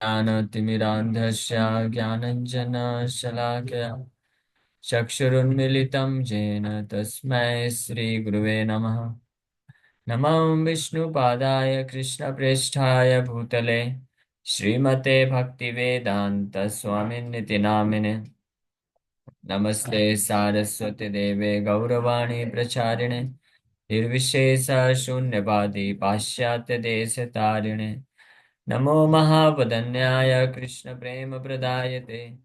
ज्ञानतिमिरान्धस्य ज्ञानञ्जनशलाकया चक्षुरुन्मिलितं येन तस्मै श्रीगुरुवे नमः। नमो विष्णुपादाय कृष्णप्रेष्ठाय भूतले श्रीमते भक्तिवेदान्तस्वामिन्निति नामिने। नमस्ते सारस्वती देवे गौरवाणी प्रचारिणे निर्विशेष शून्यवादी पाश्चात्य देश तारिणे। नमो महावदन्याय कृष्ण प्रेम प्रदायते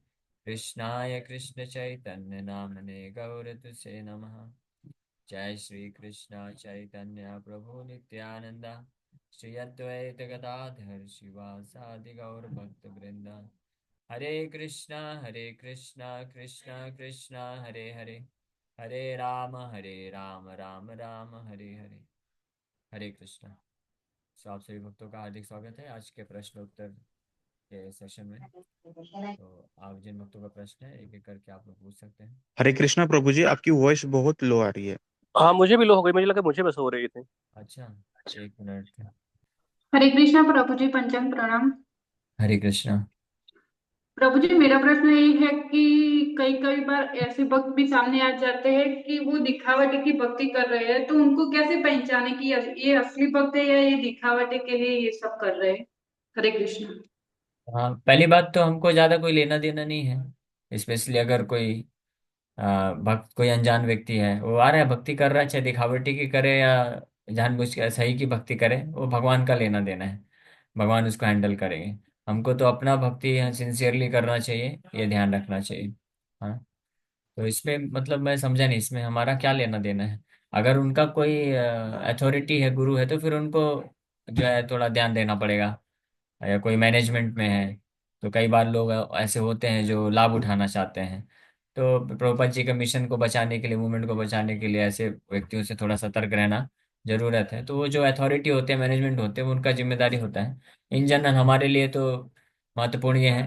कृष्णाय कृष्ण चैतन्य नामने गौरतुसे नमः। जय श्री कृष्ण चैतन्य प्रभु नित्यानंद श्री अद्वैत गदाधर शिवासादि गौर भक्त वृंदा। हरे कृष्णा कृष्णा कृष्णा हरे हरे, हरे राम राम राम हरे हरे। हरे कृष्णा। तो आप सभी भक्तों का हार्दिक स्वागत है आज के प्रश्न उत्तर के सेशन में। तो आप जिन भक्तों का प्रश्न है एक एक करके आप लोग पूछ सकते हैं। हरे कृष्णा प्रभु जी, आपकी वॉइस बहुत लो आ रही है। हाँ, मुझे भी लो हो गई। मुझे लगा मुझे बस हो रही थी। अच्छा, एक मिनट। हरे कृष्णा प्रभु जी, पंचांग प्रणाम। हरे कृष्णा। प्रभु जी, मेरा प्रश्न ये है कि कई कई बार ऐसे भक्त भी सामने आ जाते हैं कि वो दिखावटी की भक्ति कर रहे हैं, तो उनको कैसे पहचाने कि ये असली भक्त है या ये दिखावटी के लिए ये सब कर रहे हैं। हरे कृष्णा। हाँ, पहली बात तो हमको ज्यादा कोई लेना देना नहीं है, स्पेशली अगर कोई भक्त कोई अनजान व्यक्ति है वो आ रहा है भक्ति कर रहा है, चाहे दिखावटी की करे या जानबूझ के सही की भक्ति करे, वो भगवान का लेना देना है। भगवान उसको हैंडल करेंगे। हमको तो अपना भक्ति सिंसियरली करना चाहिए, ये ध्यान रखना चाहिए। हाँ, तो इसमें मतलब मैं समझा नहीं इसमें हमारा क्या लेना देना है। अगर उनका कोई अथॉरिटी है, गुरु है, तो फिर उनको जो है थोड़ा ध्यान देना पड़ेगा। या कोई मैनेजमेंट में है तो कई बार लोग ऐसे होते हैं जो लाभ उठाना चाहते हैं। तो प्रभुपाद जी के मिशन को बचाने के लिए, मूवमेंट को बचाने के लिए ऐसे व्यक्तियों से थोड़ा सतर्क रहना जरूरत है। तो वो जो अथॉरिटी होते हैं, मैनेजमेंट होते हैं, वो उनका जिम्मेदारी होता है। इन जनरल हमारे लिए तो महत्वपूर्ण ये है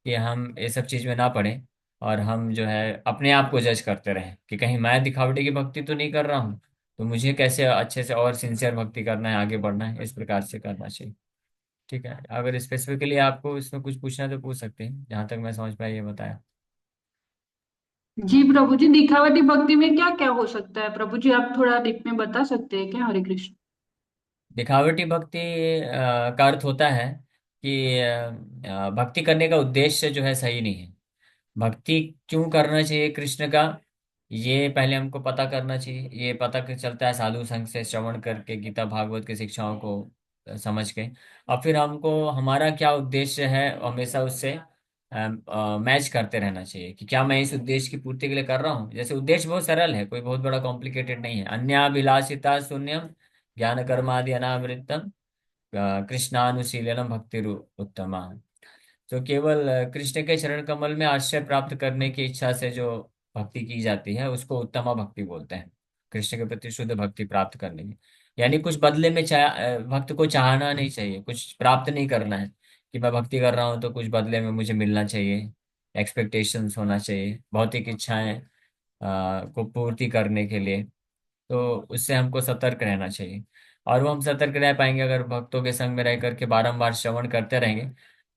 कि हम ये सब चीज़ में ना पड़े और हम जो है अपने आप को जज करते रहें कि कहीं मैं दिखावटी की भक्ति तो नहीं कर रहा हूँ, तो मुझे कैसे अच्छे से और सिंसियर भक्ति करना है, आगे बढ़ना है, इस प्रकार से करना चाहिए। ठीक है, अगर स्पेसिफिकली आपको इसमें कुछ पूछना है तो पूछ सकते हैं, जहां तक मैं समझ पाया ये बताया। जी प्रभु जी, दिखावटी भक्ति में क्या क्या हो सकता है प्रभु जी, आप थोड़ा डीप में बता सकते हैं क्या। हरे कृष्ण। दिखावटी भक्ति का अर्थ होता है कि भक्ति करने का उद्देश्य जो है सही नहीं है। भक्ति क्यों करना चाहिए कृष्ण का, ये पहले हमको पता करना चाहिए। ये पता चलता है साधु संग से श्रवण करके, गीता भागवत की शिक्षाओं को समझ के। और फिर हमको हमारा क्या उद्देश्य है हमेशा उससे मैच करते रहना चाहिए कि क्या मैं इस उद्देश्य की पूर्ति के लिए कर रहा हूँ। जैसे उद्देश्य बहुत सरल है, कोई बहुत बड़ा कॉम्प्लिकेटेड नहीं है। अन्याभिलाषिता शून्यम ज्ञान कर्मादि अनावृतम कृष्णानुशीलनम भक्ति उत्तमा। तो केवल कृष्ण के चरण कमल में आश्रय प्राप्त करने की इच्छा से जो भक्ति की जाती है उसको उत्तमा भक्ति बोलते हैं। कृष्ण के प्रति शुद्ध भक्ति प्राप्त करने की, यानी कुछ बदले में भक्त को चाहना नहीं चाहिए, कुछ प्राप्त नहीं करना है कि मैं भक्ति कर रहा हूँ तो कुछ बदले में मुझे मिलना चाहिए। एक्सपेक्टेशंस होना चाहिए, भौतिक इच्छाएं को पूर्ति करने के लिए। तो उससे हमको सतर्क रहना चाहिए। और वो हम सतर्क रह पाएंगे अगर भक्तों के संग में रह करके बारंबार श्रवण करते रहेंगे।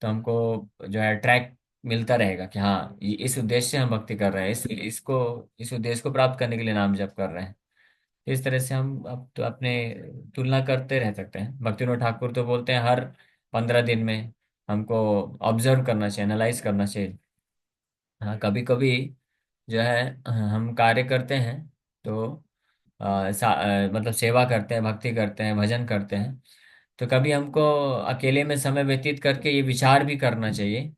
तो हमको जो है ट्रैक मिलता रहेगा कि हाँ, इस उद्देश्य से हम भक्ति कर रहे हैं, इस उद्देश्य को प्राप्त करने के लिए नाम जप कर रहे हैं। इस तरह से हम अब तो अपने तुलना करते रह सकते हैं। भक्तिविनोद ठाकुर तो बोलते हैं हर 15 दिन में हमको ऑब्जर्व करना चाहिए, एनालाइज करना चाहिए। हाँ, कभी कभी जो है हम कार्य करते हैं तो मतलब सेवा करते हैं, भक्ति करते हैं, भजन करते हैं, तो कभी हमको अकेले में समय व्यतीत करके ये विचार भी करना चाहिए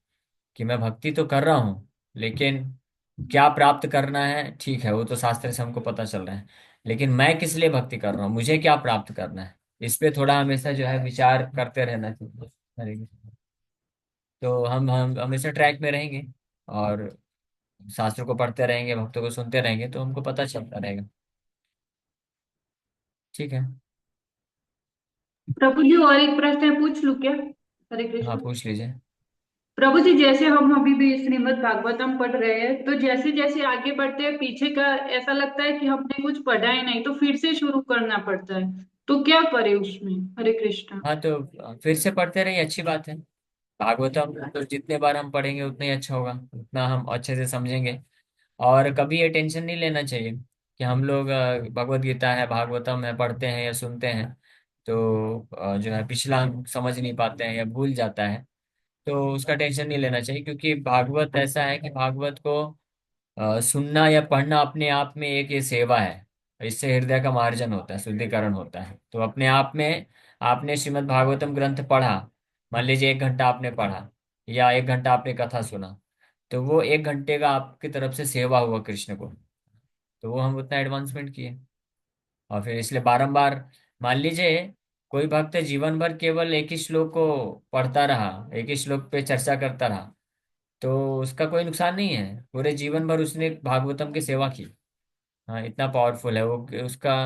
कि मैं भक्ति तो कर रहा हूँ, लेकिन क्या प्राप्त करना है ठीक है, वो तो शास्त्र से हमको पता चल रहा है, लेकिन मैं किस लिए भक्ति कर रहा हूँ, मुझे क्या प्राप्त करना है, इस पे थोड़ा हमेशा जो है विचार करते रहना चाहिए। हरे कृष्ण। तो हम हमेशा ट्रैक में रहेंगे और शास्त्रों को पढ़ते रहेंगे, भक्तों को सुनते रहेंगे, तो हमको पता चलता रहेगा। ठीक है। प्रभु जी, और एक प्रश्न है, पूछ लूं क्या। हरे हाँ, कृष्ण। पूछ लीजिए। प्रभु जी, जैसे हम अभी भी श्रीमद् भागवतम पढ़ रहे हैं, तो जैसे जैसे आगे बढ़ते हैं पीछे का ऐसा लगता है कि हमने कुछ पढ़ा ही नहीं, तो फिर से शुरू करना पड़ता है। तो क्या करें उसमें। हरे कृष्ण। हाँ, तो फिर से पढ़ते रहिए, अच्छी बात है। भागवतम तो जितने बार हम पढ़ेंगे उतना ही अच्छा होगा, उतना हम अच्छे से समझेंगे। और कभी ये टेंशन नहीं लेना चाहिए कि हम लोग भगवत गीता है, भागवतम है, पढ़ते हैं या सुनते हैं, तो जो है पिछला हम समझ नहीं पाते हैं या भूल जाता है। तो उसका टेंशन नहीं लेना चाहिए, क्योंकि भागवत ऐसा है कि भागवत को सुनना या पढ़ना अपने आप में एक ये सेवा है। इससे हृदय का मार्जन होता है, शुद्धिकरण होता है। तो अपने आप में आपने श्रीमद् भागवतम ग्रंथ पढ़ा, मान लीजिए 1 घंटा आपने पढ़ा या 1 घंटा आपने कथा सुना, तो वो 1 घंटे का आपकी तरफ से सेवा हुआ कृष्ण को। तो वो हम उतना एडवांसमेंट किए। और फिर इसलिए बारंबार, मान लीजिए कोई भक्त जीवन भर केवल एक ही श्लोक को पढ़ता रहा, एक ही श्लोक पे चर्चा करता रहा, तो उसका कोई नुकसान नहीं है। पूरे जीवन भर उसने भागवतम की सेवा की। हाँ, इतना पावरफुल है वो उसका।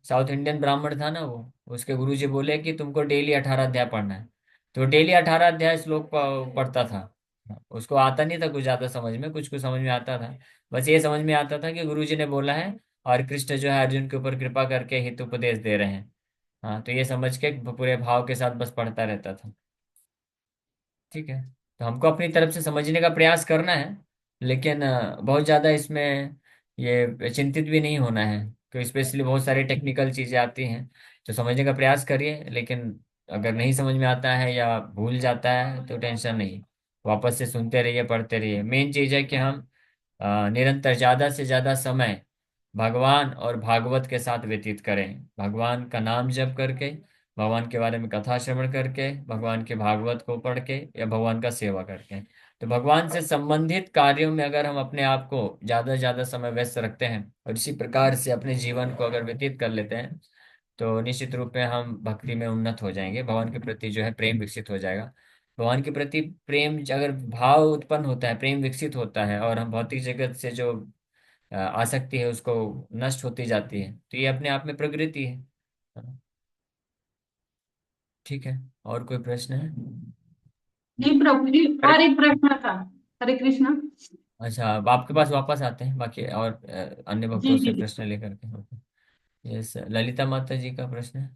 साउथ इंडियन ब्राह्मण था ना वो, उसके गुरुजी बोले कि तुमको डेली 18 अध्याय पढ़ना है। तो डेली 18 अध्याय श्लोक पढ़ता था। उसको आता नहीं था कुछ ज्यादा समझ में, कुछ कुछ समझ में आता था। बस ये समझ में आता था कि गुरुजी ने बोला है और कृष्ण जो है अर्जुन के ऊपर कृपा करके हित उपदेश दे रहे हैं। हाँ, तो ये समझ के पूरे भाव के साथ बस पढ़ता रहता था। ठीक है। तो हमको अपनी तरफ से समझने का प्रयास करना है, लेकिन बहुत ज़्यादा इसमें ये चिंतित भी नहीं होना है, क्योंकि स्पेशली बहुत सारी टेक्निकल चीज़ें आती हैं। तो समझने का प्रयास करिए, लेकिन अगर नहीं समझ में आता है या भूल जाता है तो टेंशन नहीं, वापस से सुनते रहिए, पढ़ते रहिए। मेन चीज़ है कि हम निरंतर ज़्यादा से ज़्यादा समय भगवान और भागवत के साथ व्यतीत करें। भगवान का नाम जप करके, भगवान के बारे में कथा श्रवण करके, भगवान के भागवत को पढ़ के या भगवान का सेवा करके। तो भगवान से संबंधित कार्यों में अगर हम अपने आप को ज्यादा से ज्यादा समय व्यस्त रखते हैं और इसी प्रकार से अपने जीवन को अगर व्यतीत कर लेते हैं, तो निश्चित रूप में हम भक्ति में उन्नत हो जाएंगे। भगवान के प्रति जो है प्रेम विकसित हो जाएगा। भगवान के प्रति प्रेम अगर भाव उत्पन्न होता है, प्रेम विकसित होता है, और हम भौतिक जगत से जो आसक्ति है उसको नष्ट होती जाती है, तो ये अपने आप में प्रकृति है। ठीक है। और कोई प्रश्न है? जी प्रभु जी, हरे और एक प्रश्न था। हरे कृष्णा। अच्छा, अब आपके पास वापस आते हैं बाकी और अन्य भक्तों जी से जी। प्रश्न लेकर के। यस, ललिता माता जी का प्रश्न है।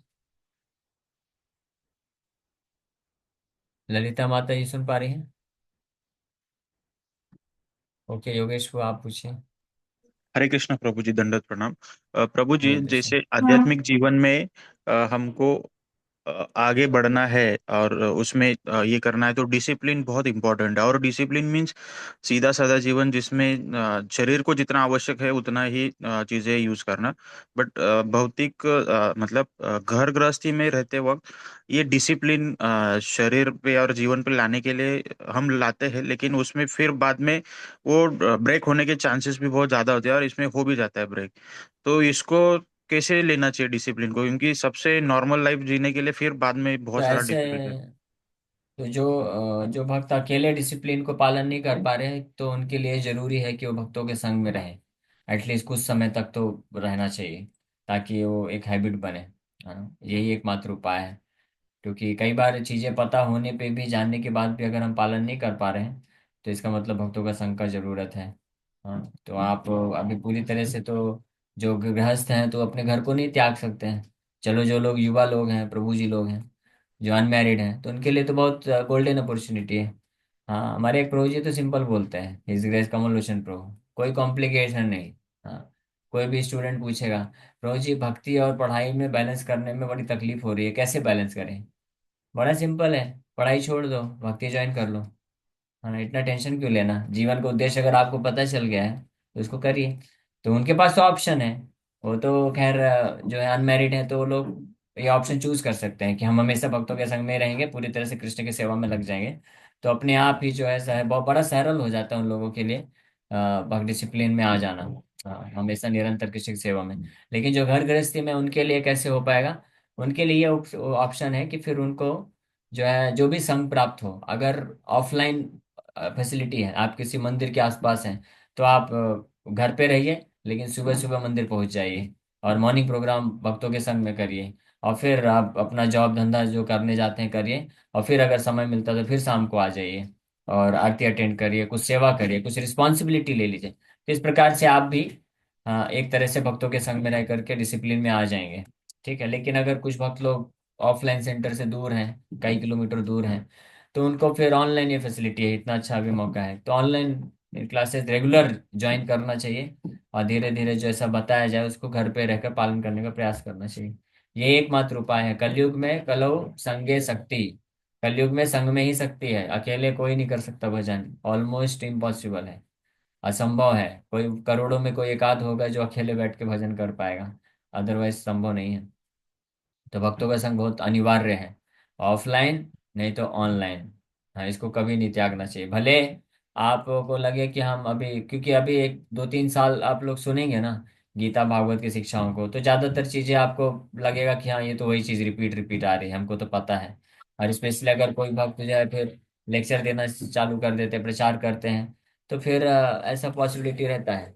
ललिता माता जी सुन पा रही हैं? ओके, योगेश को आप पूछिए। हरे कृष्ण प्रभु जी, दंडवत प्रणाम। प्रभु जी, हरे कृष्ण। जैसे हाँ। आध्यात्मिक जीवन में हमको आगे बढ़ना है और उसमें ये करना है, तो डिसिप्लिन बहुत इंपॉर्टेंट है। और डिसिप्लिन मीन्स सीधा साधा जीवन जिसमें शरीर को जितना आवश्यक है उतना ही चीजें यूज करना। बट भौतिक मतलब घर गृहस्थी में रहते वक्त ये डिसिप्लिन शरीर पे और जीवन पे लाने के लिए हम लाते हैं, लेकिन उसमें फिर बाद में वो ब्रेक होने के चांसेस भी बहुत ज्यादा होते हैं, और इसमें हो भी जाता है ब्रेक। तो इसको कैसे लेना चाहिए डिसिप्लिन को, क्योंकि सबसे नॉर्मल लाइफ जीने के लिए फिर बाद में तो बहुत सारा ऐसे, डिसिप्लिन है। तो जो भक्त अकेले डिसिप्लिन को पालन नहीं कर पा रहे हैं, तो उनके लिए जरूरी है कि वो भक्तों के संग में रहे। एटलीस्ट कुछ समय तक तो रहना चाहिए, ताकि वो एक हैबिट बने। है ना? यही एकमात्र उपाय है। क्योंकि कई बार चीजें पता होने पे भी, जानने के बाद भी अगर हम पालन नहीं कर पा रहे हैं, तो इसका मतलब भक्तों का संग का जरूरत है। हाँ, तो आप अभी पूरी तरह से तो जो गृहस्थ हैं तो अपने घर को नहीं त्याग सकते हैं। चलो, जो लोग युवा लोग हैं, प्रभु जी लोग हैं, जो अनमैरिड हैं, तो उनके लिए तो बहुत गोल्डन अपॉर्चुनिटी है। हाँ, हमारे एक प्रभु जी तो सिंपल बोलते हैं, हिज ग्रेस कमल लोचन प्रभु, कोई कॉम्प्लिकेशन नहीं। हाँ, कोई भी स्टूडेंट पूछेगा, प्रभु जी भक्ति और पढ़ाई में बैलेंस करने में बड़ी तकलीफ हो रही है, कैसे बैलेंस करें? बड़ा सिंपल है, पढ़ाई छोड़ दो, भक्ति ज्वाइन कर लो। हाँ, इतना टेंशन क्यों लेना? जीवन का उद्देश्य अगर आपको पता चल गया है तो उसको करिए। तो उनके पास तो ऑप्शन है। वो तो खैर जो है अनमैरिड है, तो वो लोग ये ऑप्शन चूज कर सकते हैं कि हम हमेशा भक्तों के संग में रहेंगे, पूरी तरह से कृष्ण की सेवा में लग जाएंगे। तो अपने आप ही जो है बहुत बड़ा सरल हो जाता है उन लोगों के लिए भक्त डिसिप्लिन में आ जाना। हाँ, हमेशा निरंतर कृष्ण की सेवा में। लेकिन जो घर गृहस्थी में, उनके लिए कैसे हो पाएगा? उनके लिए ये ऑप्शन है कि फिर उनको जो है जो भी संग प्राप्त हो, अगर ऑफलाइन फैसिलिटी है, आप किसी मंदिर के आसपास हैं, तो आप घर पे रहिए, लेकिन सुबह सुबह मंदिर पहुंच जाइए और मॉर्निंग प्रोग्राम भक्तों के संग में करिए। और फिर आप अपना जॉब धंधा जो करने जाते हैं करिए, और फिर अगर समय मिलता है तो फिर शाम को आ जाइए और आरती अटेंड करिए, कुछ सेवा करिए, कुछ रिस्पॉन्सिबिलिटी ले लीजिए। तो इस प्रकार से आप भी एक तरह से भक्तों के संग में रह करके डिसिप्लिन में आ जाएंगे। ठीक है। लेकिन अगर कुछ भक्त लोग ऑफलाइन सेंटर से दूर हैं, कई किलोमीटर दूर हैं, तो उनको फिर ऑनलाइन ये फैसिलिटी है, इतना अच्छा भी मौका है, तो ऑनलाइन क्लासेस रेगुलर ज्वाइन करना चाहिए, और धीरे धीरे जैसा बताया जाए उसको घर पे रहकर पालन करने का प्रयास करना चाहिए। ये एकमात्र उपाय है। कलयुग में कलौ संगे शक्ति, कलयुग में संग में ही शक्ति है, अकेले कोई नहीं कर सकता भजन, ऑलमोस्ट इम्पॉसिबल है, असंभव है। कोई करोड़ों में कोई एक आध होगा जो अकेले बैठ के भजन कर पाएगा, अदरवाइज संभव नहीं है। तो भक्तों का संग बहुत अनिवार्य है, ऑफलाइन नहीं तो ऑनलाइन। हाँ, इसको कभी नहीं त्यागना चाहिए। भले आपको लगे कि हम अभी, क्योंकि अभी 1 2 3 साल आप लोग सुनेंगे ना गीता भागवत की शिक्षाओं को, तो ज्यादातर चीजें आपको लगेगा कि हाँ ये तो वही चीज रिपीट रिपीट आ रही है, हमको तो पता है। और स्पेशली अगर कोई भक्त जो है फिर लेक्चर देना चालू कर देते हैं, प्रचार करते हैं, तो फिर ऐसा पॉसिबिलिटी रहता है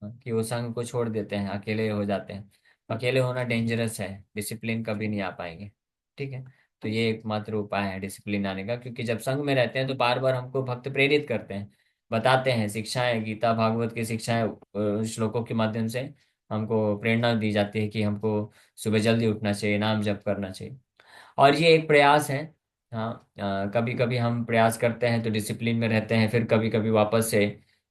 कि वो संघ को छोड़ देते हैं, अकेले हो जाते हैं। अकेले होना डेंजरस है, डिसिप्लिन कभी नहीं आ पाएंगे। ठीक है, तो ये एकमात्र उपाय है डिसिप्लिन आने का, क्योंकि जब संघ में रहते हैं तो बार बार हमको भक्त प्रेरित करते हैं, बताते हैं शिक्षाएं, गीता भागवत की शिक्षाएं, श्लोकों के माध्यम से हमको प्रेरणा दी जाती है कि हमको सुबह जल्दी उठना चाहिए, नाम जप करना चाहिए। और ये एक प्रयास है। हाँ, कभी कभी हम प्रयास करते हैं तो डिसिप्लिन में रहते हैं, फिर कभी कभी वापस से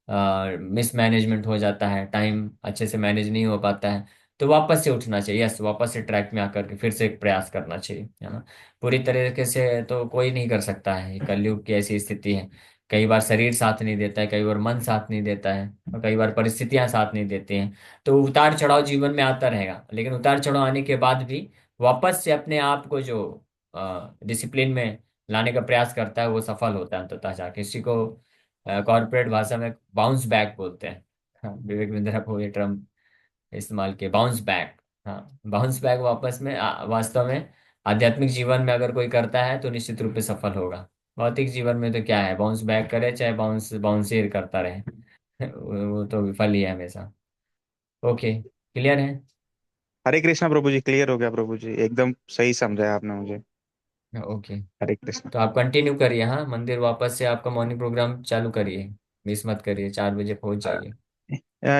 मिसमैनेजमेंट हो जाता है, टाइम अच्छे से मैनेज नहीं हो पाता है, तो वापस से उठना चाहिए, यस वापस से ट्रैक में आकर के फिर से एक प्रयास करना चाहिए, है ना। पूरी तरीके से तो कोई नहीं कर सकता है, ये कलयुग की ऐसी स्थिति है। कई बार शरीर साथ नहीं देता है, कई बार मन साथ नहीं देता है, और कई बार परिस्थितियां साथ नहीं देती हैं। तो उतार चढ़ाव जीवन में आता रहेगा, लेकिन उतार चढ़ाव आने के बाद भी वापस से अपने आप को जो डिसिप्लिन में लाने का प्रयास करता है वो सफल होता है अंततः जाके। इसी को कॉर्पोरेट भाषा में बाउंस बैक बोलते हैं। हाँ, विवेक बिंद्रा को ये टर्म इस्तेमाल किया, बाउंस बैक। हाँ, बाउंस बैक वापस में वास्तव में आध्यात्मिक जीवन में अगर कोई करता है तो निश्चित रूप से सफल होगा। भौतिक जीवन में तो क्या है, बाउंस बैक करे चाहे बाउंस बाउंस करता रहे वो तो विफल ही है हमेशा। ओके, क्लियर है। हरे कृष्णा प्रभु जी, क्लियर हो गया प्रभु जी, एकदम सही समझाया आपने मुझे। ओके, हरे कृष्णा। तो आप कंटिन्यू करिए, हाँ मंदिर वापस से आपका मॉर्निंग प्रोग्राम चालू करिए, मिस मत करिए, 4 बजे पहुंच जाइए।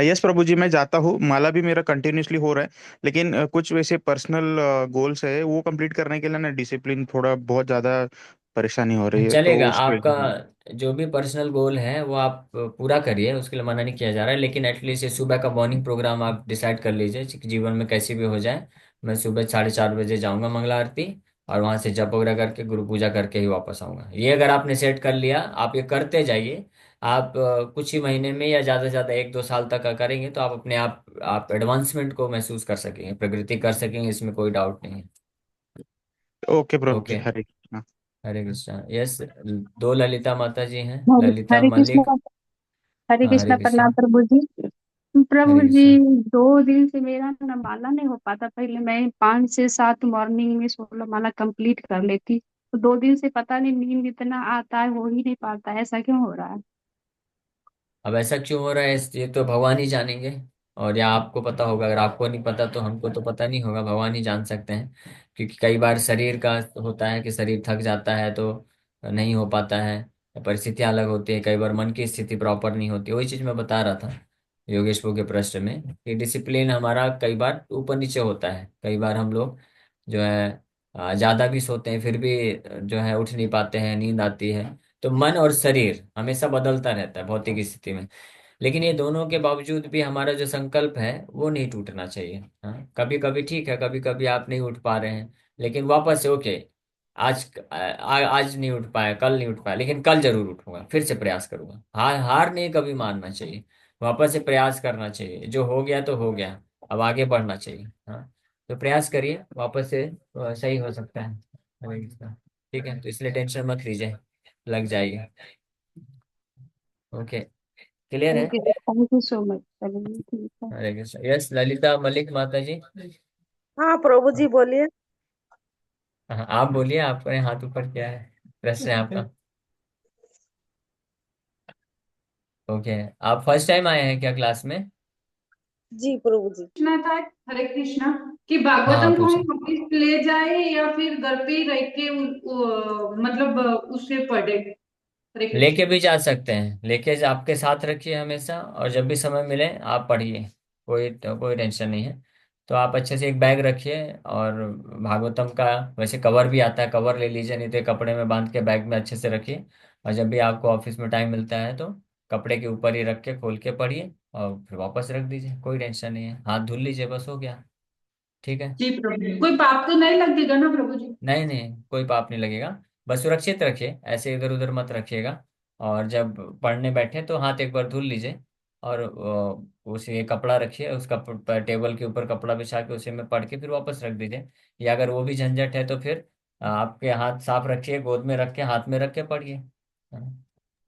यस प्रभु जी, मैं जाता हूँ, माला भी मेरा कंटिन्यूअसली हो रहा है, लेकिन कुछ वैसे पर्सनल गोल्स है, वो कंप्लीट करने के लिए ना डिसिप्लिन थोड़ा बहुत ज्यादा परेशानी हो रही है, तो चलेगा, उसके आपका लिए। जो भी पर्सनल गोल है वो आप पूरा करिए, उसके लिए मना नहीं किया जा रहा है, लेकिन एटलीस्ट ये सुबह का मॉर्निंग प्रोग्राम आप डिसाइड कर लीजिए कि जीवन में कैसे भी हो जाए, मैं सुबह 4:30 बजे जाऊंगा मंगला आरती, और वहां से जप वगैरह करके गुरु पूजा करके ही वापस आऊंगा। ये अगर आपने सेट कर लिया, आप ये करते जाइए। आप कुछ ही महीने में या ज्यादा से ज्यादा 1 2 साल तक का करेंगे तो आप अपने आप एडवांसमेंट को महसूस कर सकेंगे, प्रगति कर सकेंगे, इसमें कोई डाउट नहीं है। ओके प्रभु जी, ओके, हरे कृष्णा। हरे कृष्णा। यस, 2 ललिता माता जी हैं, हरे ललिता हरे मलिक। कृष्णा। हरे हाँ, हरे कृष्णा, प्रणाम कृष्णा। प्रभु जी। प्रभु हरे जी, कृष्णा। 2 दिन से मेरा ना माला नहीं हो पाता। पहले मैं 5 से 7 मॉर्निंग में 16 माला कंप्लीट कर लेती, तो 2 दिन से पता नहीं नींद इतना आता है, हो ही नहीं पाता है। ऐसा क्यों हो रहा है? अब ऐसा क्यों हो रहा है ये तो भगवान ही जानेंगे, और या आपको पता होगा, अगर आपको नहीं पता तो हमको तो पता नहीं होगा, भगवान ही जान सकते हैं। क्योंकि कई बार शरीर का होता है कि शरीर थक जाता है तो नहीं हो पाता है, परिस्थितियां अलग होती है, कई बार मन की स्थिति प्रॉपर नहीं होती। वही चीज मैं बता रहा था योगेश बो के प्रश्न में, कि डिसिप्लिन हमारा कई बार ऊपर नीचे होता है, कई बार हम लोग जो है ज्यादा भी सोते हैं फिर भी जो है उठ नहीं पाते हैं, नींद आती है। तो मन और शरीर हमेशा बदलता रहता है भौतिक स्थिति में, लेकिन ये दोनों के बावजूद भी हमारा जो संकल्प है वो नहीं टूटना चाहिए। हाँ, कभी कभी ठीक है, कभी कभी आप नहीं उठ पा रहे हैं, लेकिन वापस से ओके, आज नहीं उठ पाया, कल नहीं उठ पाया, लेकिन कल जरूर उठूंगा, फिर से प्रयास करूंगा। हार हार नहीं कभी मानना चाहिए, वापस से प्रयास करना चाहिए, जो हो गया तो हो गया, अब आगे बढ़ना चाहिए। हाँ, तो प्रयास करिए, वापस से सही हो सकता है। हरे कृष्णा। ठीक है, तो इसलिए टेंशन मत लीजिए, लग जाएगी। ओके, क्लियर है। Thank you so much. चलिए ठीक है। हरे कृष्ण। यस, ललिता मलिक माता जी। हाँ प्रभु जी बोलिए। हाँ, आप बोलिए, आपने हाथ ऊपर किया है, प्रश्न है आपका। ओके, आप फर्स्ट टाइम आए हैं क्या क्लास में? जी प्रभु जी। पूछना था, हरे कृष्णा, कि हाँ, भागवतम को हम पूछे। वापिस ले जाए या फिर घर पे ही रह के मतलब उससे पढ़े। हरे लेके कृष्ण। भी जा सकते हैं, लेके आपके साथ रखिए हमेशा, और जब भी समय मिले आप पढ़िए, कोई कोई टेंशन नहीं है। तो आप अच्छे से एक बैग रखिए, और भागवतम का वैसे कवर भी आता है, कवर ले लीजिए, नहीं तो कपड़े में बांध के बैग में अच्छे से रखिए। और जब भी आपको ऑफिस में टाइम मिलता है तो कपड़े के ऊपर ही रख के खोल के पढ़िए, और फिर वापस रख दीजिए, कोई टेंशन नहीं है, हाथ धुल लीजिए, बस हो गया। ठीक है। जी प्रभु जी, कोई पाप तो नहीं लगेगा ना प्रभु जी? नहीं नहीं, कोई पाप नहीं लगेगा। बस सुरक्षित रखिए, ऐसे इधर उधर मत रखिएगा। और जब पढ़ने बैठे तो हाथ एक बार धुल लीजिए, और उसे कपड़ा रखिए, उसका टेबल के ऊपर कपड़ा बिछा के उसी में पढ़ के फिर वापस रख दीजिए। या अगर वो भी झंझट है तो फिर आपके हाथ साफ रखिए, गोद में रख के, हाथ में रख के पढ़िए।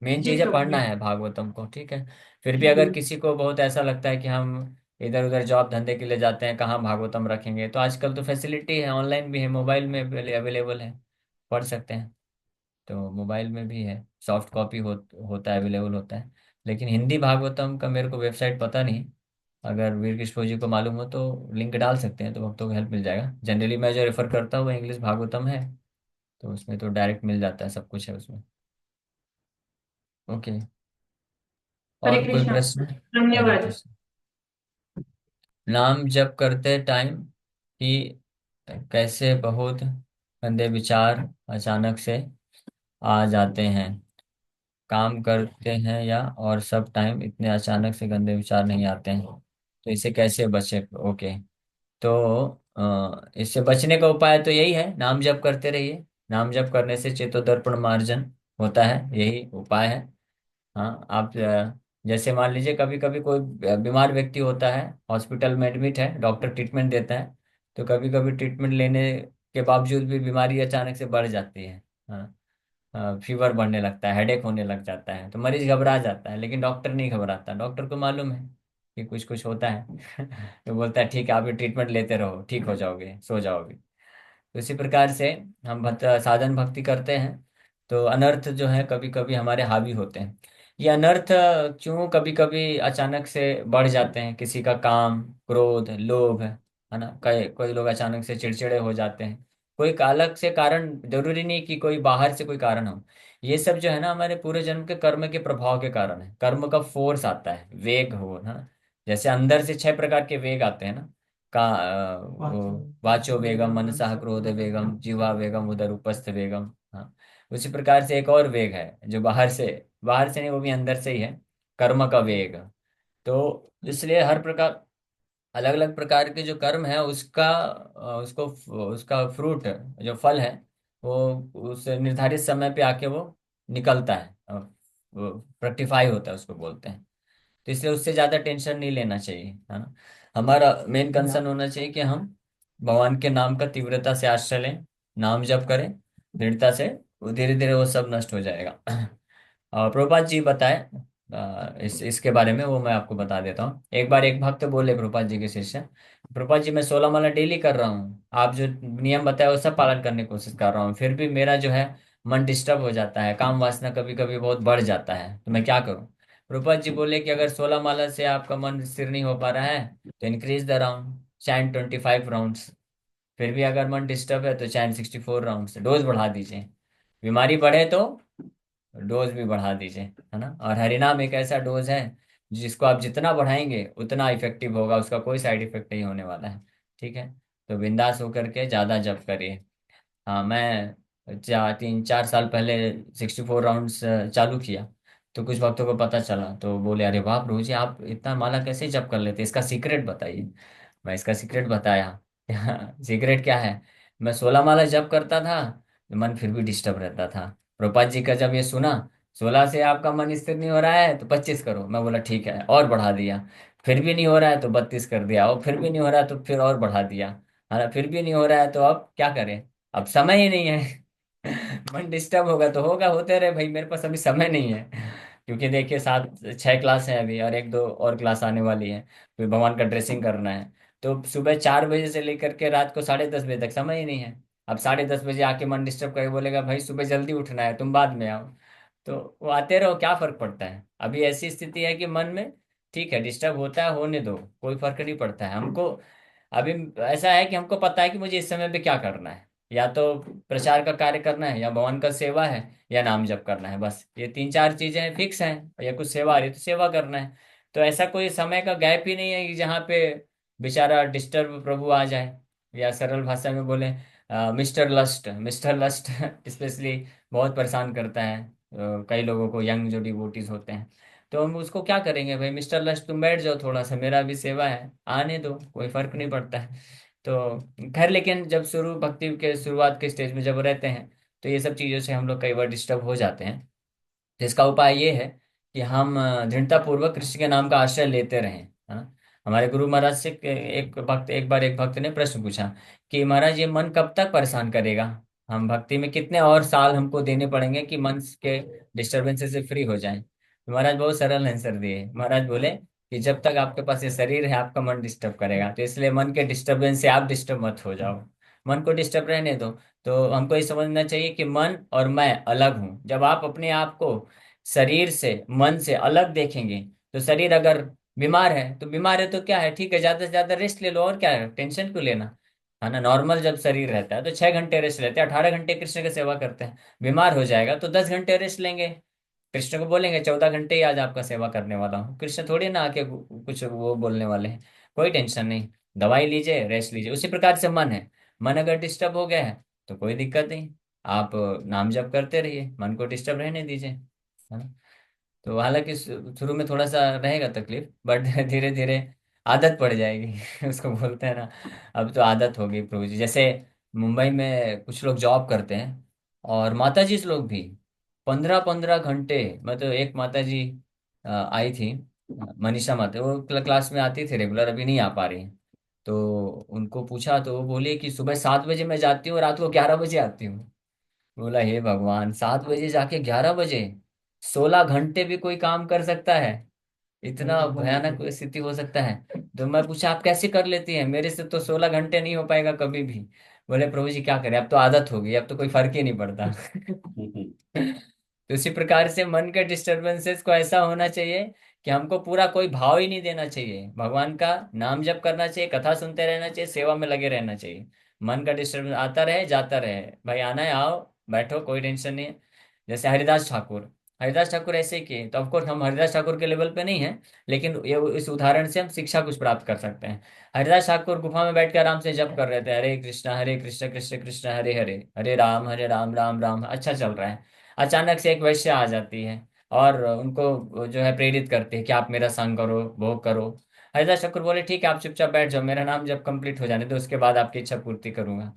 मेन जी चीज़ है प्रभु पढ़ना जी। है भागवतम को, ठीक है। फिर भी अगर जी किसी को बहुत ऐसा लगता है कि हम इधर उधर जॉब धंधे के लिए जाते हैं, कहाँ भागवतम रखेंगे, तो आजकल तो फैसिलिटी है, ऑनलाइन भी है, मोबाइल में अवेलेबल है, पढ़ सकते हैं। तो मोबाइल में भी है, सॉफ्ट कॉपी होता है, अवेलेबल होता है। लेकिन हिंदी भागवतम का मेरे को वेबसाइट पता नहीं। अगर वीर किशोर जी को मालूम हो तो लिंक डाल सकते हैं, तो भक्तों को हेल्प मिल जाएगा। जनरली मैं जो रेफर करता हूँ वो इंग्लिश भागवतम है, तो उसमें तो डायरेक्ट मिल जाता है, सब कुछ है उसमें। ओके। हरे और कोई कृष्णा। प्रश्न? हरे धन्यवाद। कृष्ण। नाम जप करते टाइम ही कैसे बहुत गंदे विचार अचानक से आ जाते हैं? काम करते हैं या और सब टाइम इतने अचानक से गंदे विचार नहीं आते हैं, तो इससे कैसे बचे? ओके। तो इससे बचने का उपाय तो यही है, नाम जप करते रहिए। नाम जप करने से चेतो दर्पण मार्जन होता है, यही उपाय है। हाँ, आप जैसे मान लीजिए कभी कभी कोई बीमार व्यक्ति होता है, हॉस्पिटल में एडमिट है, डॉक्टर ट्रीटमेंट देता है, तो कभी कभी ट्रीटमेंट लेने के बावजूद भी बीमारी अचानक से बढ़ जाती है। हाँ, फीवर बढ़ने लगता है, हेडेक होने लग जाता है, तो मरीज घबरा जाता है, लेकिन डॉक्टर नहीं घबराता, डॉक्टर को मालूम है कि कुछ कुछ होता है। तो बोलता है ठीक है, आप ये ट्रीटमेंट लेते रहो, ठीक हो जाओगे, सो जाओगे। तो इसी प्रकार से हम साधन भक्ति करते हैं, तो अनर्थ जो है कभी कभी हमारे हावी होते हैं। ये अनर्थ क्यों कभी कभी अचानक से बढ़ जाते हैं? किसी का काम, क्रोध, लोभ, है ना, कई कोई लोग अचानक से चिड़चिड़े हो जाते हैं। कोई अलग से कारण, जरूरी नहीं कि कोई बाहर से कोई कारण हो। ये सब जो है ना, हमारे पूरे जन्म के कर्म के प्रभाव के कारण है, कर्म का फोर्स आता है, वेग हो ना। जैसे अंदर से 6 प्रकार के वेग आते हैं ना, का वाचो वेगम, मनसा क्रोध वेगम, जीवा वेगम, उदर उपस्थ वेगम। हाँ, उसी प्रकार से एक और वेग है जो बाहर से नहीं, वो भी अंदर से ही है, कर्म का वेग। तो इसलिए हर प्रकार, अलग अलग प्रकार के जो कर्म है उसका उसको उसका फ्रूट, जो फल है, वो उस निर्धारित समय पे आके वो निकलता है, वो फ्रक्टिफाई होता है, उसको बोलते हैं। तो इसलिए उससे ज्यादा टेंशन नहीं लेना चाहिए, है ना। हमारा मेन कंसर्न होना चाहिए कि हम भगवान के नाम का तीव्रता से आश्रय लें, नाम जप करें दृढ़ता से, धीरे धीरे वो सब नष्ट हो जाएगा। प्रभुपाद जी बताए इसके बारे में, वो मैं आपको बता देता हूँ। एक बार एक भक्त बोले प्रभुपाद जी के शिष्य, प्रभुपाद जी मैं 16 माला डेली कर रहा हूँ, आप जो नियम बताए वो सब पालन करने की कोशिश कर रहा हूँ, फिर भी मेरा जो है मन डिस्टर्ब हो जाता है, काम वासना कभी कभी बहुत बढ़ जाता है, तो मैं क्या करूँ? प्रभुपाद जी बोले कि अगर 16 माला से आपका मन स्थिर नहीं हो पा रहा है तो increase the round, chant 25 rounds. फिर भी अगर मन डिस्टर्ब है तो चैंट 64 राउंड्स, डोज बढ़ा दीजिए। बीमारी बढ़े तो डोज भी बढ़ा दीजिए, है ना। और हरिनाम एक ऐसा डोज है जिसको आप जितना बढ़ाएंगे उतना इफेक्टिव होगा, उसका कोई साइड इफेक्ट नहीं होने वाला है। ठीक है। तो बिंदास होकर के ज्यादा जप करिए। हाँ, मैं 3-4 साल पहले 64 राउंड्स चालू किया, तो कुछ भक्तों को पता चला तो बोले अरे वाह प्रभु जी, आप इतना माला कैसे जप कर लेते, इसका सीक्रेट बताइए। मैं इसका सीक्रेट बताया। सीक्रेट क्या है? मैं 16 माला जप करता था, मन फिर भी डिस्टर्ब रहता था। प्रभुपाद जी का जब ये सुना, 16 से आपका मन स्थिर नहीं हो रहा है तो 25 करो, मैं बोला ठीक है, और बढ़ा दिया। फिर भी नहीं हो रहा है तो 32 कर दिया, और फिर भी नहीं हो रहा है तो फिर और बढ़ा दिया, है ना। फिर भी नहीं हो रहा है तो अब क्या करें? अब समय ही नहीं है। मन डिस्टर्ब होगा तो होगा, होते रहे भाई, मेरे पास अभी समय नहीं है। क्योंकि देखिए 7-6 क्लास है अभी, और 1-2 और क्लास आने वाली है, फिर भगवान का ड्रेसिंग करना है। तो सुबह 4 बजे से लेकर के रात को 10:30 बजे तक समय ही नहीं है। अब 10:30 बजे आके मन डिस्टर्ब करके बोलेगा भाई सुबह जल्दी उठना है, तुम बाद में आओ। तो वो आते रहो, क्या फर्क पड़ता है? अभी ऐसी स्थिति है कि मन में, ठीक है डिस्टर्ब होता है, होने दो, कोई फर्क नहीं पड़ता है हमको। अभी ऐसा है कि हमको पता है कि मुझे इस समय पे क्या करना है, या तो प्रचार का कार्य करना है, या भगवान का सेवा है, या नाम जप करना है, बस ये 3-4 चीजें फिक्स हैं, या कुछ सेवा आ रही है तो सेवा करना है। तो ऐसा कोई समय का गैप ही नहीं है कि जहाँ पे बेचारा डिस्टर्ब प्रभु आ जाए, या सरल भाषा में बोले mister lust, mister lust specially बहुत परेशान करता है कई लोगों को, यंग जो डिवोटीज होते हैं। तो हम उसको क्या करेंगे, भाई मिस्टर लस्ट तुम बैठ जाओ थोड़ा सा, मेरा भी सेवा है, आने दो, कोई फर्क नहीं पड़ता है। तो खैर, लेकिन जब शुरू भक्ति के शुरुआत के स्टेज में जब रहते हैं, तो ये सब चीज़ों से हम लोग कई बार डिस्टर्ब हो जाते हैं। तो इसका उपाय ये है कि हम दृढ़ता पूर्वक कृष्ण के नाम का आश्रय लेते रहें। हाँ? हमारे गुरु महाराज से एक भक्त ने प्रश्न पूछा कि महाराज, ये मन कब तक परेशान करेगा, हम भक्ति में कितने और साल हमको देने पड़ेंगे कि मन के डिस्टरबेंसेस से फ्री हो जाएं। तो महाराज बहुत सरल आंसर दिए। महाराज बोले कि जब तक आपके पास ये शरीर है, आपका मन डिस्टर्ब करेगा, तो इसलिए मन के डिस्टरबेंस से आप डिस्टर्ब मत हो जाओ, मन को डिस्टर्ब रहने दो। तो हमको ये समझना चाहिए कि मन और मैं अलग हूं। जब आप अपने आप को शरीर से, मन से अलग देखेंगे, तो शरीर अगर बीमार है तो बीमार है तो क्या है, ठीक है, ज्यादा से ज्यादा रेस्ट ले लो, और क्या है, टेंशन क्यों लेना, है ना। नॉर्मल जब शरीर रहता है तो 6 घंटे रेस्ट लेते हैं, 18 घंटे कृष्ण की सेवा करते हैं। बीमार हो जाएगा तो 10 घंटे रेस्ट लेंगे, कृष्ण को बोलेंगे 14 घंटे ही आज आपका सेवा करने वाला हूँ, कृष्ण थोड़ी ना आके कुछ वो बोलने वाले हैं। कोई टेंशन नहीं, दवाई लीजिए, रेस्ट लीजिए। उसी प्रकार से मन है, मन अगर डिस्टर्ब हो गया है तो कोई दिक्कत नहीं, आप नाम जप करते रहिए, मन को डिस्टर्ब रहने दीजिए, है ना। तो हालांकि शुरू में थोड़ा सा रहेगा तकलीफ, बट धीरे धीरे आदत पड़ जाएगी उसको बोलते हैं ना, अब तो आदत होगी प्रभु जी। जैसे मुंबई में कुछ लोग जॉब करते हैं, और माता जी लोग भी 15-15 घंटे, मतलब एक माता जी आई थी, मनीषा माता, वो क्लास में आती थी रेगुलर, अभी नहीं आ पा रही हैं। तो उनको पूछा तो वो बोली कि सुबह 7 बजे मैं जाती हूँ, रात को 11 बजे आती हूँ। बोला हे भगवान, 7 बजे जाके 11 बजे, 16 घंटे भी कोई काम कर सकता है, इतना भयानक स्थिति हो सकता है। तो मैं पूछा आप कैसे कर लेती हैं, मेरे से तो 16 घंटे नहीं हो पाएगा कभी भी। बोले प्रभु जी क्या करें, अब तो आदत हो गई, अब तो कोई फर्क ही नहीं पड़ता। तो इसी प्रकार से मन के डिस्टरबेंसेस को ऐसा होना चाहिए कि हमको पूरा कोई भाव ही नहीं देना चाहिए, भगवान का नाम जप करना चाहिए, कथा सुनते रहना चाहिए, सेवा में लगे रहना चाहिए। मन का डिस्टरबेंस आता रहे जाता रहे, भाई आना है आओ, बैठो, कोई टेंशन नहीं है। जैसे हरिदास ठाकुर, हरिदास ठाकुर ऐसे ही किए। तो ऑफकोर्स हम हरिदास ठाकुर के लेवल पे नहीं है, लेकिन ये इस उदाहरण से हम शिक्षा कुछ प्राप्त कर सकते हैं। हरिदास ठाकुर गुफा में बैठ कर आराम से जप कर रहे थे, हरे कृष्णा कृष्ण कृष्ण हरे हरे, हरे राम राम राम, अच्छा चल रहा है। अचानक से एक वैश्य आ जाती है और उनको जो है प्रेरित करती है कि आप मेरा संग करो, भोग करो। हरिदास ठाकुर बोले ठीक है, आप चुपचाप बैठ जाओ, मेरा नाम जब कंप्लीट हो जाने दो, उसके बाद आपकी इच्छा पूर्ति करूंगा।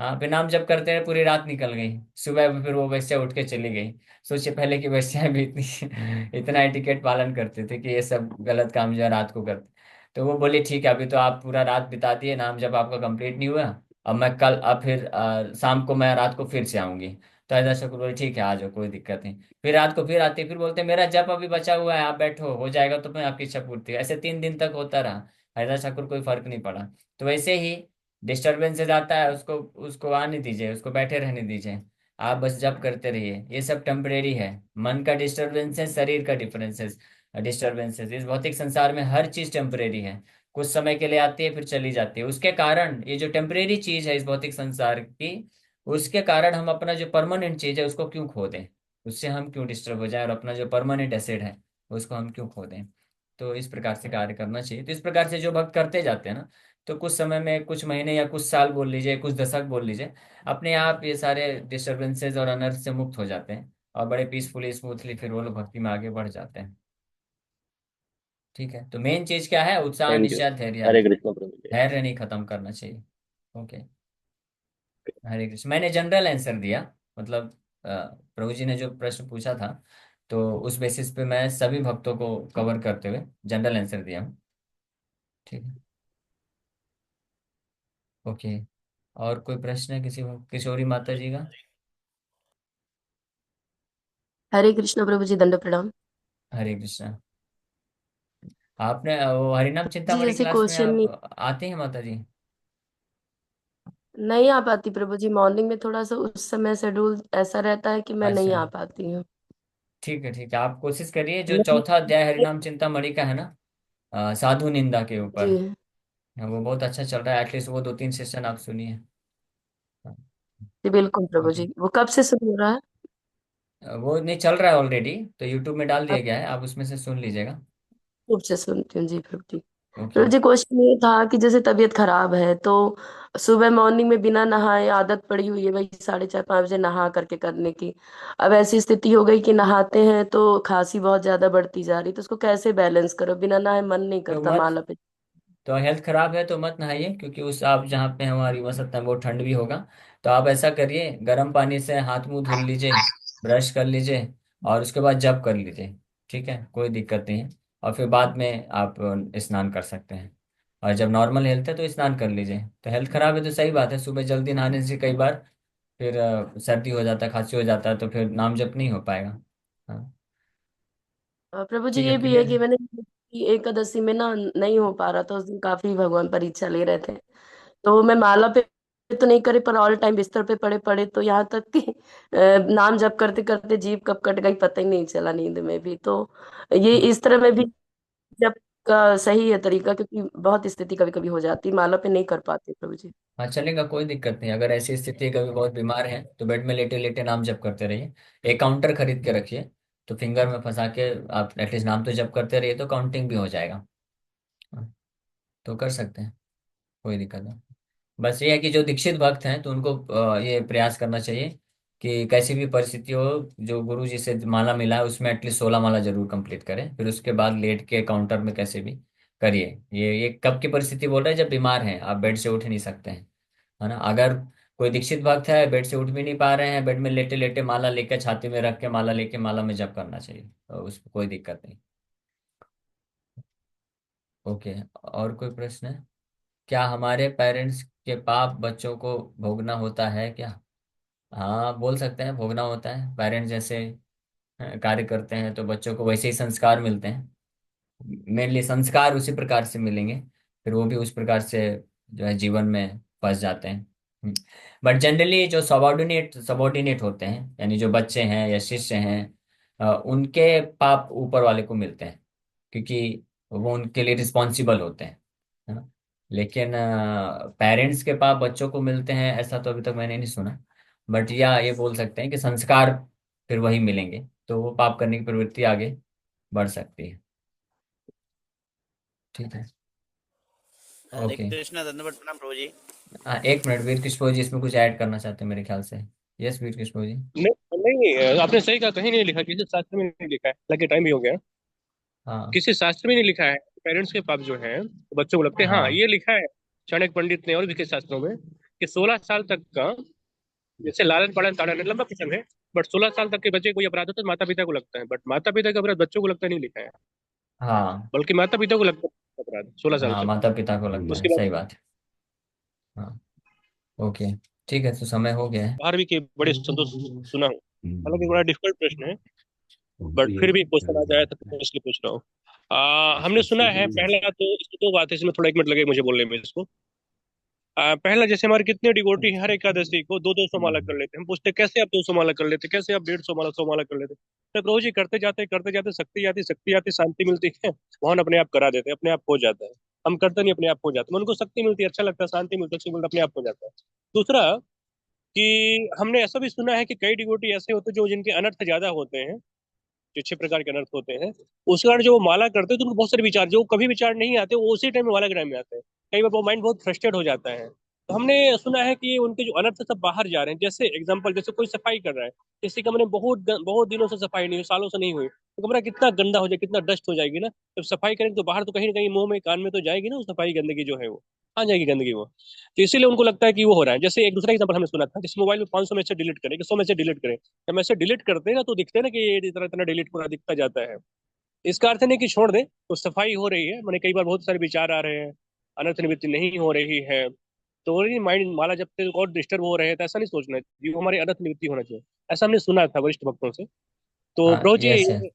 हाँ, फिर नाम जब करते रहे, पूरी रात निकल गई, सुबह फिर वो वैश्या उठ के चली गई। सोचिए पहले की वैश्याएं भी इतनी इतना एटिकेट पालन करते थे कि ये सब गलत काम जो है रात को करते। तो वो बोली ठीक है, अभी तो आप पूरा रात बिता दिए, नाम जब आपका कंप्लीट नहीं हुआ, अब मैं कल, अब फिर शाम को मैं रात को फिर से आऊंगी। तो हरिदास ठाकुर बोले ठीक है आ जाओ, कोई दिक्कत नहीं। फिर रात को फिर आते, फिर बोलते मेरा जप अभी बचा हुआ है, आप बैठो, हो जाएगा तो मैं आपकी इच्छा पूर्ति। ऐसे 3 दिन तक होता रहा, हरिदास ठाकुर कोई फर्क नहीं पड़ा। तो वैसे ही डिस्टरबेंसेज आता है, उसको उसको आने दीजिए, उसको बैठे रहने दीजिए, आप बस जप करते रहिए, ये सब टेम्परेरी है। मन का डिस्टरबेंसेस, शरीर का डिफरेंसेस, डिस्टरबेंसेस, इस भौतिक संसार में हर चीज टेम्परेरी है, कुछ समय के लिए आती है फिर चली जाती है। उसके कारण ये जो टेम्परेरी चीज है इस भौतिक संसार की, उसके कारण हम अपना जो परमानेंट चीज है उसको क्यों खो दें, उससे हम क्यों डिस्टर्ब हो जाए, और अपना जो परमानेंट एसेट है उसको हम क्यों खो दें। तो इस प्रकार से कार्य करना चाहिए। तो इस प्रकार से जो भक्त करते जाते हैं ना, तो कुछ समय में, कुछ महीने या कुछ साल बोल लीजिए, कुछ दशक बोल लीजिए, अपने आप ये सारे डिस्टरबेंसेस और अनर्थ से मुक्त हो जाते हैं, और बड़े पीसफुली स्मूथली फिर वो लोग भक्ति में आगे बढ़ जाते हैं। ठीक है, तो मेन चीज क्या है, उत्साह, थैंक यू। निश्चय, धैर्य। हरे कृष्ण प्रभु जी। धैर्य नहीं खत्म करना चाहिए। ओके, हरे कृष्ण। मैंने जनरल आंसर दिया, मतलब प्रभु जी ने जो प्रश्न पूछा था, तो उस बेसिस पे मैं सभी भक्तों को कवर करते हुए जनरल आंसर दिया हूँ। ठीक है, ओके। और कोई प्रश्न है किसी किशोरी माता जी का? हरे कृष्ण प्रभु जी, दंड प्रणाम। हरे कृष्ण। आपने वो हरिनाम जी चिंतामणि जैसे क्लास में क्वेश्चन नहीं, आप आते हैं माता जी? नहीं आ पाती प्रभु जी, मॉर्निंग में थोड़ा सा उस समय शेड्यूल ऐसा रहता है कि मैं नहीं अच्छा, आ पाती हूँ। ठीक है ठीक है, आप कोशिश करिए, जो नहीं, चौथा अध्याय हरिनाम चिंतामणि का है ना, साधु निंदा के ऊपर, जी वो बहुत अच्छा चल रहा है, एटलीस्ट वो 2-3 सेशन आप सुनिए। जी बिल्कुल प्रभु ओके, जी। वो कब से शुरू हो रहा है? वो नहीं चल रहा है ऑलरेडी, तो यूट्यूब में डाल दिया अब गया है, आप उसमें से सुन लीजिएगा। खूब से सुनती हूँ जी प्रभु जी। ओके। प्रभु जी क्वेश्चन ये था कि जैसे तबीयत खराब है तो सुबह मॉर्निंग में बिना नहाए आदत पड़ी हुई है भाई 4:30 5 बजे नहा करके करने की। अब ऐसी स्थिति हो गई कि नहाते हैं तो खांसी बहुत ज्यादा बढ़ती जा रही, तो उसको कैसे बैलेंस करो, बिना नहाए मन नहीं तो करता मत माला पे। तो हेल्थ खराब है तो मत नहाइए, क्योंकि उस आप जहाँ पे हमारी वसत है वो ठंड भी होगा। तो आप ऐसा करिए, गर्म पानी से हाथ मुंह धुल लीजिए, ब्रश कर लीजिए, और उसके बाद जप कर लीजिए। ठीक है, कोई दिक्कत नहीं है। और फिर बाद में आप स्नान कर सकते हैं। और जब नॉर्मल हेल्थ है तो स्नान कर लीजिए। तो हेल्थ खराब है तो सही बात है, सुबह जल्दी नहाने से कई बार फिर सर्दी हो जाता है, खांसी हो जाता है, तो फिर नाम जप नहीं हो पाएगा। हाँ। प्रभु जी ठीक है, ये भी है क्लियर कि है। मैंने कि एकादशी में ना नहीं हो पा रहा था, उस दिन काफी भगवान परीक्षा ले रहे थे। तो मैं माला पे तो नहीं करे, पर ऑल टाइम बिस्तर पे पड़े पड़े तो यहाँ तक कि नाम जप करते करते जीभ कब कट गई पता ही नहीं चला, नींद में भी। तो ये इस तरह में भी जप का सही है तरीका, क्योंकि बहुत स्थिति कभी कभी हो जाती, माला पे नहीं कर पाते प्रभु जी। हाँ, चलेगा, कोई दिक्कत नहीं। अगर ऐसी स्थिति है, कभी बहुत बीमार है, तो बेड में लेटे लेटे नाम जप करते रहिए। एक काउंटर खरीद के रखिए, तो फिंगर में फंसा के आप एटलीस्ट नाम तो जप करते रहिए, तो काउंटिंग भी हो जाएगा। हाँ, तो कर सकते हैं, कोई दिक्कत नहीं। बस ये है कि जो दीक्षित भक्त हैं तो उनको ये प्रयास करना चाहिए कि कैसी भी परिस्थिति हो, जो गुरु जी से माला मिला है उसमें एटलीस्ट 16 माला जरूर कंप्लीट करें। फिर उसके बाद लेट के काउंटर में कैसे भी करिए। ये कब की परिस्थिति बोल रहे हैं? जब बीमार हैं, आप बेड से उठ नहीं सकते हैं, है ना। अगर कोई दीक्षित भक्त है, बेड से उठ भी नहीं पा रहे हैं, बेड में लेटे लेटे माला लेकर छाती में रख के माला लेके माला में जप करना चाहिए, तो उसमें कोई दिक्कत नहीं। ओके। और कोई प्रश्न है? क्या हमारे पेरेंट्स के पाप बच्चों को भोगना होता है क्या? हाँ, बोल सकते हैं, भोगना होता है। पेरेंट्स जैसे कार्य करते हैं तो बच्चों को वैसे ही संस्कार मिलते हैं। मेनली संस्कार उसी प्रकार से मिलेंगे, फिर वो भी उस प्रकार से जो है जीवन में फंस जाते हैं। बट जनरली जो सबॉर्डिनेट सबॉर्डिनेट होते हैं, यानी जो बच्चे हैं या शिष्य हैं, उनके पाप ऊपर वाले को मिलते हैं, क्योंकि वो उनके लिए रिस्पॉन्सिबल होते हैं, है ना। लेकिन पेरेंट्स के पाप बच्चों को मिलते हैं, ऐसा तो अभी तक मैंने नहीं सुना। बट या ये बोल सकते हैं कि संस्कार फिर वही मिलेंगे, तो वो पाप करने की प्रवृत्ति आगे बढ़ सकती है। ठीक है। हरे ओके। कृष्णा, धन्यवाद, प्रणाम प्रभु जी। हाँ, एक मिनट, वीर कृष्ण जी इसमें कुछ ऐड करना चाहते हैं मेरे ख्याल से। यस, वीर कृष्ण जी। नहीं नहीं, आपने सही कहा, कहीं नहीं लिखा, किसी शास्त्र में नहीं लिखा है, हालांकि टाइम भी हो गया। हाँ। किसी शास्त्र में नहीं लिखा है पेरेंट्स के पाप जो है बच्चों को लगते हैं। हाँ, हाँ। ये लिखा है चाणक्य पंडित ने और भी किसी शास्त्रों में कि 16 साल तक का, जैसे लालन पालन ताड़न लंबा प्रसंग है, बट 16 साल तक के बच्चे कोई अपराध होता है तो माता पिता को लगता है, बट माता पिता का अपराध बच्चों को लगता नहीं, लिखा है। हाँ। बल्कि माता पिता को लगता है अपराध 16 साल हाँ, तक। माता पिता को लगता है, उसके सही बाद बात है। हाँ। ओके। ठीक है, तो समय हो गया है। बाहर भी के बड़े संतोष सुना हूँ। हालांकि बड़ा डिफिकल्ट प्रश्न है, बट फिर भी क्वेश्चन आ जाए तो मैं इसलिए पूछ रहा हूँ। हमने सुना है, पहला तो इसमें दो बात है, इसमें थोड़ा 1 मिनट लगे मुझे बोलने में इसको। पहला, जैसे हमारे कितने डिवोटी हर एकादशी को 200 200 माला कर लेते हैं, हम पूछते हैं, कैसे आप 200 माला कर लेते, कैसे आप 150 माला 100 माला कर लेते? तो प्रभु जी करते जाते शक्ति आती शांति मिलती है, भगवान अपने आप करा देते हैं, अपने आप हो जाता है। हम करते नहीं, अपने आप हो जाता है, उनको शक्ति मिलती है, अच्छा लगता है, शांति मिलती है, सुख मिलता है, अपने आप हो जाता है। दूसरा, कि हमने ऐसा भी सुना है कि कई डिवोटी ऐसे होते हैं जो जिनके अनर्थ ज्यादा होते हैं, जो 6 प्रकार के अनर्थ होते हैं, उसके कारण जो वो माला करते हैं तो उनको बहुत सारे विचार, जो कभी विचार नहीं आते वो उसी टाइम में माला के टाइम में आते हैं। कई बार वो माइंड बहुत फ्रस्ट्रेट हो जाता है। तो हमने सुना है कि उनके जो अनर्थ सब बाहर जा रहे हैं। जैसे एग्जाम्पल, जैसे कोई सफाई कर रहा है, किसी कमरे में बहुत दिनों से सफाई नहीं हुई, सालों से नहीं हुई, तो कमरा कितना गंदा हो जाए, कितना डस्ट हो जाएगी ना। जब सफाई करेंगे तो बाहर तो कहीं ना कहीं मुंह में कान में तो जाएगी ना, वो सफाई गंदगी जो है वो आ जाएगी, गंदगी वो। तो इसीलिए उनको लगता है कि वो हो रहा है। जैसे एक दूसरा एग्जाम्पल हमने सुना था, जिस मोबाइल में 500 मैसेज डिलीट करें कि 100 मैसेज डिलीट करें, जब मैसेज डिलीट करते हैं ना तो दिखते हैं ना कि ये इतना इतना डिलीट पूरा दिखता जाता है। इसका अर्थ नहीं कि छोड़ दे, तो सफाई हो रही है, मैंने कई बार बहुत सारे विचार आ रहे हैं, अनर्थ निवृत्ति नहीं हो रही है, तो माइंड माला जपते और डिस्टर्ब हो रहे हैं, तो ऐसा नहीं सोचना चाहिए, वो हमारी अनर्थ निवृत्ति होना चाहिए। ऐसा हमने सुना था वरिष्ठ भक्तों से। तो हाँ, प्रभु जी यस है।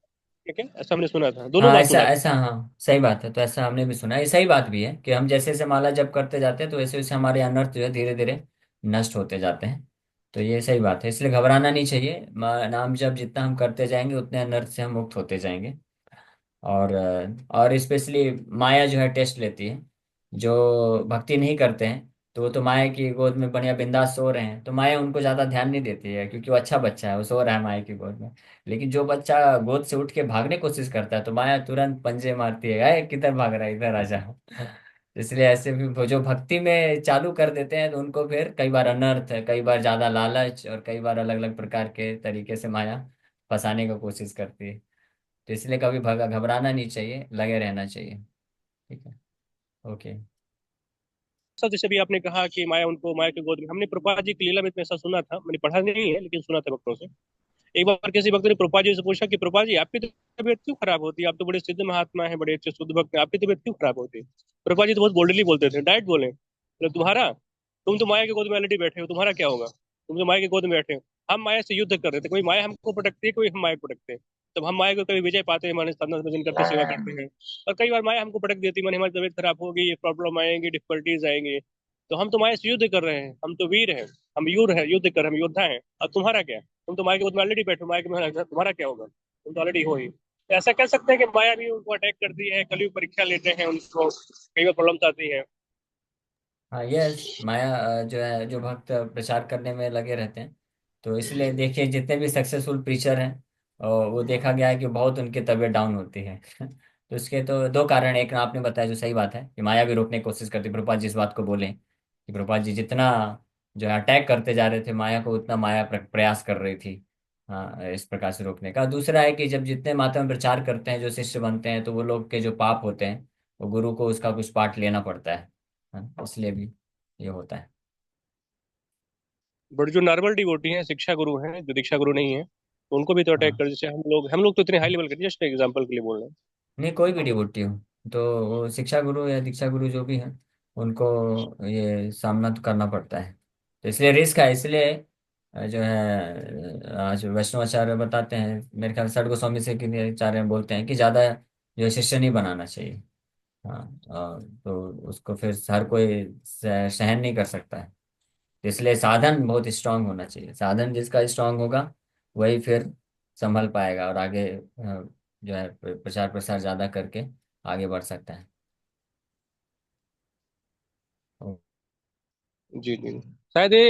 ठीक है, ऐसा हमने सुना था, दोनों हाँ, बात ऐसा सुना था। ऐसा, हाँ सही बात है। तो ऐसा हमने भी सुना है, ये सही बात भी है कि हम जैसे जैसे माला जप करते जाते हैं तो वैसे वैसे हमारे अनर्थ जो है धीरे धीरे नष्ट होते जाते हैं। तो ये सही बात है, इसलिए घबराना नहीं चाहिए। नाम जप जितना हम करते जाएंगे उतने अनर्थ से हम मुक्त होते जाएंगे। और स्पेशली माया जो है टेस्ट लेती है, जो भक्ति नहीं करते हैं तो वो तो माया की गोद में बढ़िया बिंदास सो रहे हैं, तो माया उनको ज्यादा ध्यान नहीं देती है क्योंकि वो अच्छा बच्चा है, वो सो रहा है माया की गोद में। लेकिन जो बच्चा गोद से उठ के भागने की कोशिश करता है तो माया तुरंत पंजे मारती है, "अरे किधर भाग रहा है, इधर आ जा"। इसलिए ऐसे भी वो जो भक्ति में चालू कर देते हैं तो उनको फिर कई बार अनर्थ है, कई बार ज्यादा लालच, और कई बार अलग अलग प्रकार के तरीके से माया फंसाने की कोशिश करती है। तो इसलिए कभी भगा घबराना नहीं चाहिए, लगे रहना चाहिए। ठीक है। ओके। सर जैसे भी आपने कहा कि माया उनको माया के गोद में, हमने प्रभुपाद जी की लीला में इतना ऐसा सुना था, मैंने पढ़ा नहीं है लेकिन सुना था भक्तों से। एक बार किसी भक्त ने प्रभुपाद जी से पूछा कि प्रभुपाद जी आपकी तबीयत क्यों खराब होती है, आप तो बड़े सिद्ध महात्मा हैं, बड़े अच्छे शुद्ध भक्त हैं, आपकी तबीयत क्यों खराब होती है। प्रभुपाद जी तो बहुत बोल्डली बोलते थे, डायरेक्ट बोले, बोले तुम्हारा, तुम तो माया के गोद में ऑलरेडी बैठे हो, तुम्हारा क्या होगा, तुम तो माया के गोद में बैठे हो। हम माया से युद्ध कर रहे थे, कोई माया हमको भटकती है, कोई हम माया को भटकते हैं। तब हम माया को कभी विजय पाते हैं, हमारे साधना भजन करते सेवा करते हैं। और कई बार माया हमको भटक देती है, माने हमारी तबीयत खराब होगी, ये प्रॉब्लम आएंगे, डिफिकल्टीज आएंगे, तो हम तो माया से युद्ध कर रहे हैं, हम तो वीर हैं, हम यूर है, युद्ध कर, हम योद्धा हैं। और तुम्हारा क्या, तुम तो माया के गोद में ऑलरेडी बैठो, माया के तुम्हारा क्या होगा, तुम तो ऑलरेडी हो ही। तो ऐसा कह सकते हैं कि माया भी उनको अटैक करती है, कलयुग परीक्षा लेते हैं उनको, कई बार प्रॉब्लम्स आती है। हाँ, यस, माया जो है, जो भक्त प्रचार करने में लगे रहते हैं, तो इसलिए देखिए जितने भी सक्सेसफुल प्रीचर हैं, और वो देखा गया है कि बहुत उनकी तबीयत डाउन होती है। तो इसके तो दो कारण, एक आपने बताया जो सही बात है कि माया भी रोकने की कोशिश करती है। प्रभुपाद जी इस बात को बोले कि प्रभुपाद जी जितना जो है अटैक करते जा रहे थे माया को, उतना माया प्रयास कर रही थी, हाँ, इस प्रकार से रोकने का। दूसरा है कि जब जितने मात्रा में प्रचार करते हैं, जो शिष्य बनते हैं, तो वो लोग के जो पाप होते हैं, वो गुरु को उसका कुछ पार्ट लेना पड़ता है। हाँ, इसलिए भी ये होता है। बट जो नॉर्मल डिवोटी हैं, शिक्षा गुरु हैं, जो दीक्षा गुरु नहीं है, तो उनको भी तो अटैक हाँ, कर, जैसे हम लोग तो इतने हाई लेवल के, जस्ट एग्जाम्पल के लिए बोल रहे हैं। नहीं, कोई भी डिवोटी हो तो वो शिक्षा गुरु या दीक्षा गुरु जो भी है, उनको ये सामना तो करना पड़ता है। तो इसलिए रिस्क है, इसलिए जो है आज वैष्णवाचार्य बताते हैं, मेरे ख्याल से सड़ गोस्वामी से कि आचार्य बोलते हैं कि ज्यादा जो है शिष्य नहीं बनाना चाहिए। हाँ, तो उसको फिर हर कोई सहन नहीं कर सकता है। इसलिए साधन बहुत स्ट्रांग होना चाहिए, साधन जिसका स्ट्रांग होगा वही फिर संभल पाएगा और आगे जो है प्रचार प्रसार ज्यादा करके आगे बढ़ सकता है। जी जी। शायद ये